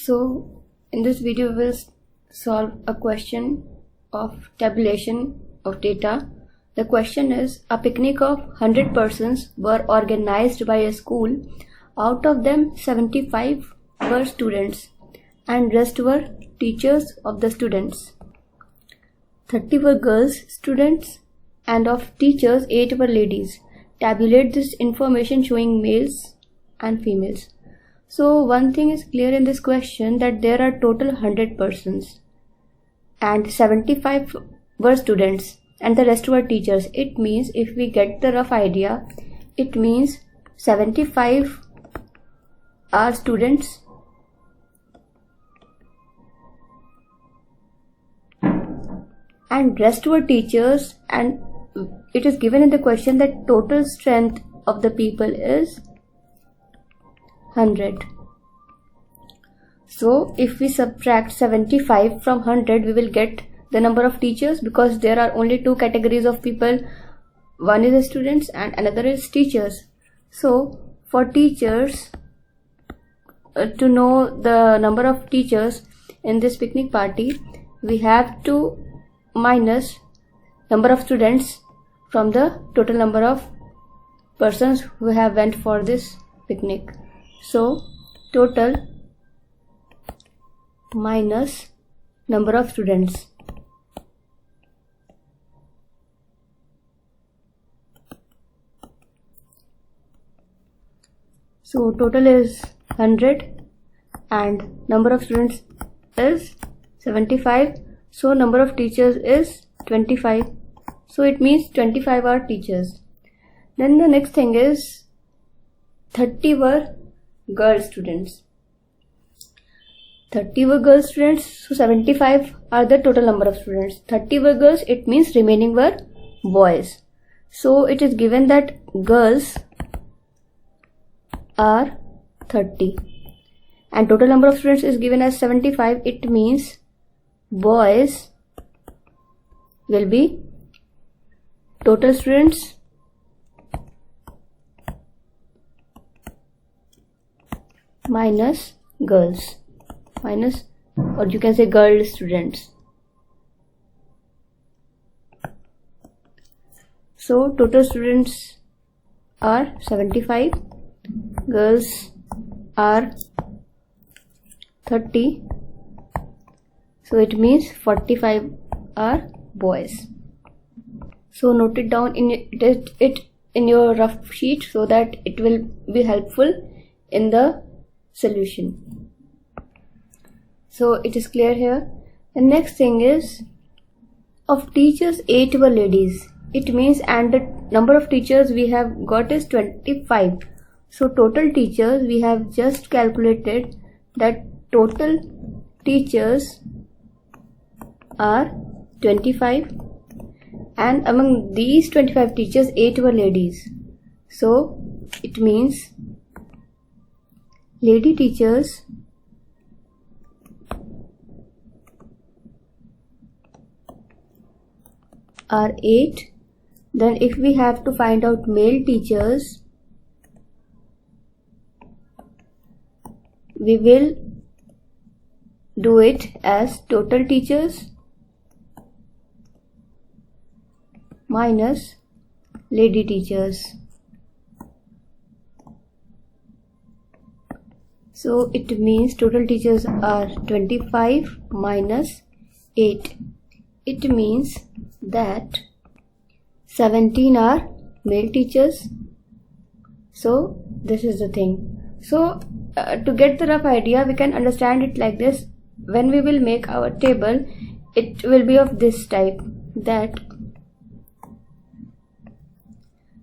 So in this video we will solve a question of tabulation of data. The question is, a picnic of 100 persons were organized by a school. Out of them 75 were students and rest were teachers of the students. 30 were girls students and of teachers 8 were ladies. Tabulate this information showing males and females. So one thing is clear in this question, that there are total 100 persons and 75 were students and the rest were teachers. It means, if we get the rough idea, it means 75 are students and rest were teachers, and it is given in the question that total strength of the people is 100. So if we subtract 75 from 100, we will get the number of teachers, because there are only two categories of people. One is students and another is teachers. So for teachers, to know the number of teachers in this picnic party, we have to minus number of students from the total number of persons who have went for this picnic. So total minus number of students. So total is 100 and number of students is 75. So number of teachers is 25. So it means 25 are teachers. Then the next thing is 30 were girl students. 30 were girl students, so 75 are the total number of students. 30 were girls, it means remaining were boys. So it is given that girls are 30 and total number of students is given as 75. It means boys will be total students minus girls, minus, or you can say girl students. So total students are 75, girls are 30, so it means 45 are boys. So note it down in your rough sheet so that it will be helpful in the solution. So it is clear here. The next thing is, of teachers 8 were ladies. It means, and the number of teachers we have got is 25. So total teachers, we have just calculated that total teachers are 25 and among these 25 teachers 8 were ladies. So it means lady teachers are 8. Then if we have to find out male teachers, we will do it as total teachers minus lady teachers. So it means total teachers are 25 minus 8. It means that 17 are male teachers. So this is the thing. So to get the rough idea, we can understand it like this. When we will make our table, it will be of this type, that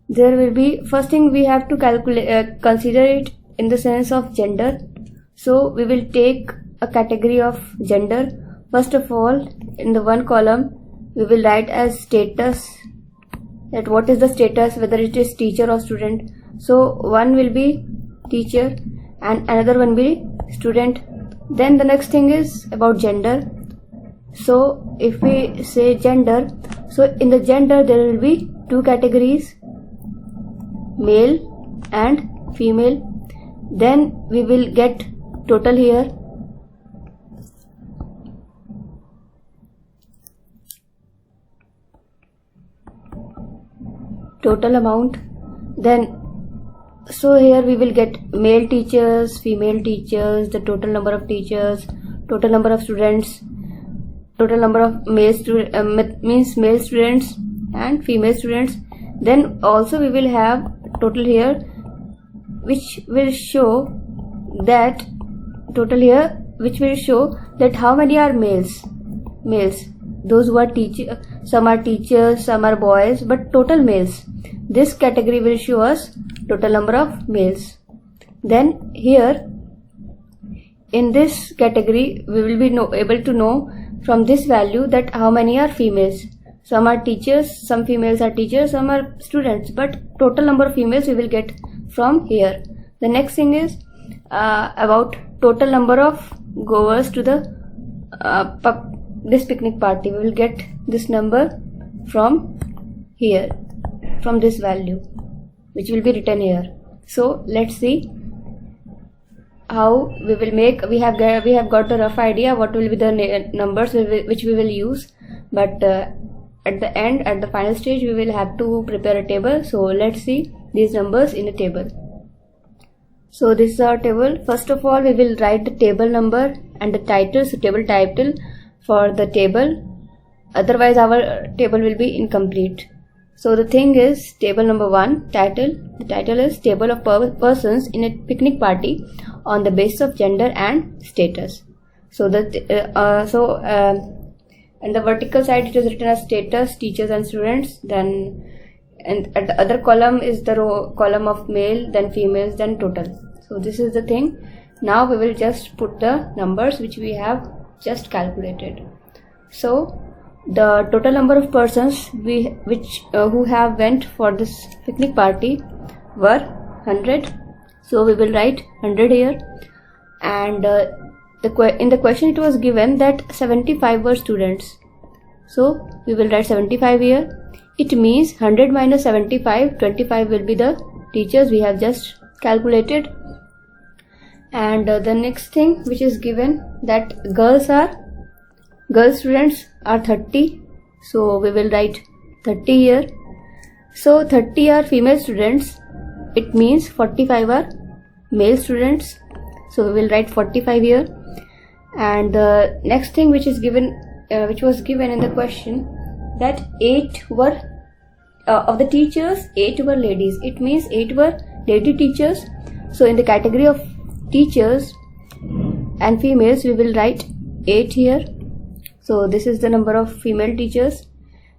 there will be, first thing we have to calculate, consider it in the sense of gender. So we will take a category of gender. First of all, in the one column we will write as status, that what is the status, whether it is teacher or student. So one will be teacher and another one will be student. Then the next thing is about gender. So if we say gender, so in the gender there will be two categories, male and female. Then we will get total here. total amount. Then so here we will get male teachers, female teachers, the total number of teachers, total number of students, total number of male students and female students. Then also we will have total here, which will show that total here, which will show that how many are males, those who are teacher, some are teachers, some are boys, but total males. This category will show us total number of males. Then here in this category we will be able to know from this value that how many are females. Some are teachers, some females are teachers, some are students, but total number of females we will get from here. The next thing is about total number of goers to the this picnic party. We will get this number from here, from this value, which will be written here. So let's see how we will make. We have got the rough idea what will be the numbers which we will use, but at the end, at the final stage, we will have to prepare a table. So let's see these numbers in a table. So this is our table. First of all, we will write the table number and the title, so table title for the table. Otherwise our table will be incomplete. So the thing is, table number 1, title. The title is table of persons in a picnic party on the basis of gender and status. So that and the vertical side it is written as status, teachers and students. Then and at the other column is the column of male, then females, then total. So this is the thing. Now we will just put the numbers which we have just calculated. So the total number of persons who have went for this picnic party were 100. So we will write 100 here. And in the question it was given that 75 were students. So we will write 75 here. It means 100 minus 75, 25 will be the teachers we have just calculated. And the next thing which is given, that girl students are 30. So we will write 30 here. So 30 are female students. It means 45 are male students. So we will write 45 here. And the next thing which is given, which was given in the question, that 8 were of the teachers, 8 were ladies. It means 8 were lady teachers. So in the category of teachers and females we will write 8 here. So this is the number of female teachers.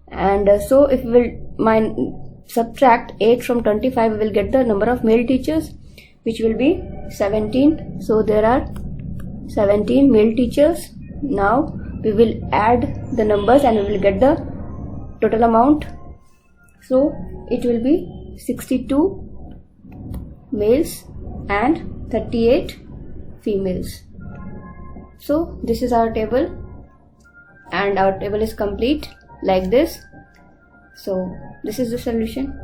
And so if we will subtract 8 from 25, we will get the number of male teachers, which will be 17. So there are 17 male teachers. Now we will add the numbers and we will get the total amount. So it will be 62 males and 38 females. So this is our table, and our table is complete like this. So this is the solution.